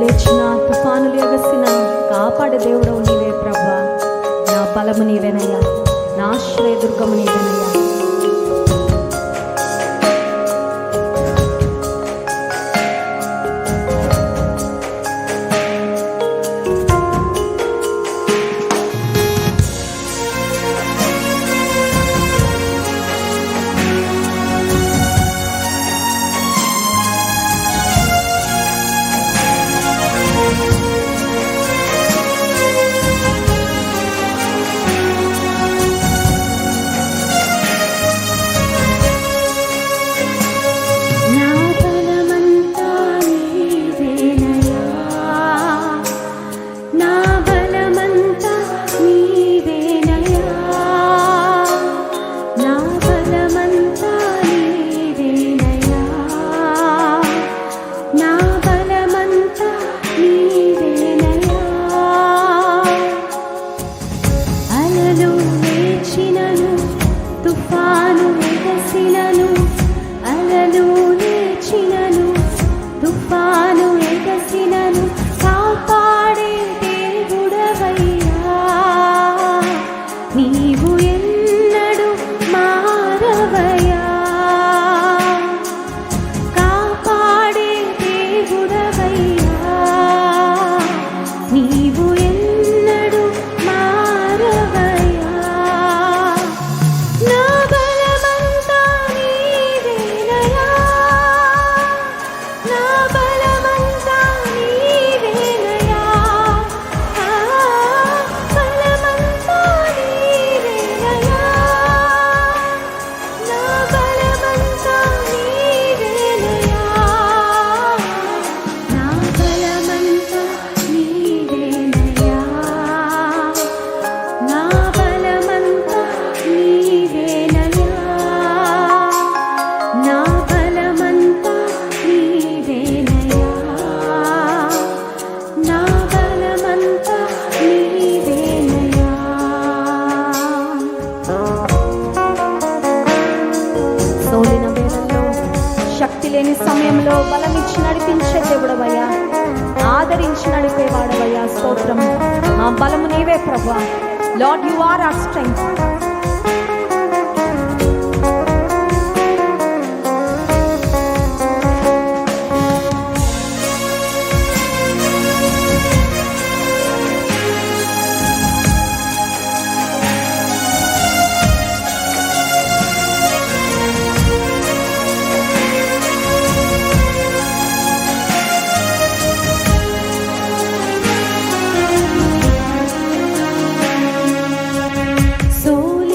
లేచిన తుఫానులు ఎగసిన కాపాడే దేవుడవు నీవే ప్రభా. నా బలము నీవేనయ్యా, నా ఆశ్రయదుర్గము నీవేనయ్యా. లేని సమయంలో బలమిచ్చి నడిపించే దేవుడవయ్యా, ఆదరించి నడిపేవాడవయ్యా. స్తోత్రం. మా బలము నీవే ప్రభువా. Lord, you are our strength. So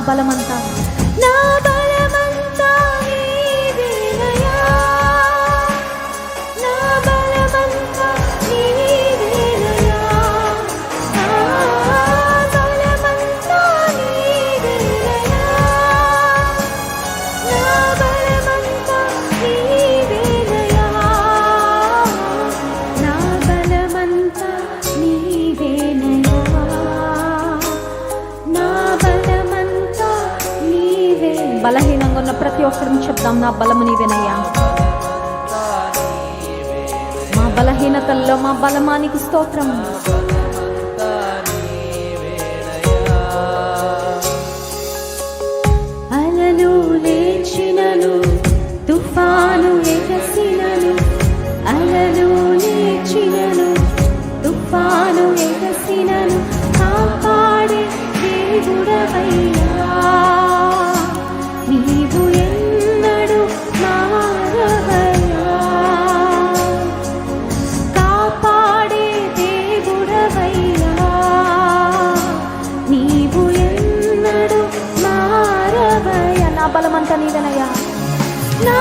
బలమంతా, నా బలమంతా నీవేనయ్యా, నా బలమంతా నీవేనయ్యా, నా బలమంతా నీవేనయ్యా, నా బలమంతా నీవేనయ్యా, నా బలమంతా నీవేనయ్యా, నా బలమంతా నీవే. బలహీనంగా ఉన్న ప్రతి ఒక్కరిని చెప్దాం, నా బలము నీవేనయ్యా. మా బలహీనతల్లో మా బలమానికి స్తోత్రం. అలలు లేచినను, తుఫాను ఎగసినను, అలలు లేచినను, తుఫాను ఎగసినను, కాపాడే దేవుడవయ్యా, నీవు ఎన్నడు మారవయ్యా, కాపాడే దేవుడవయ్యా, నీవు ఎన్నడు మారవయ్యా. నా బలమంతా నీవేనయ్యా, నా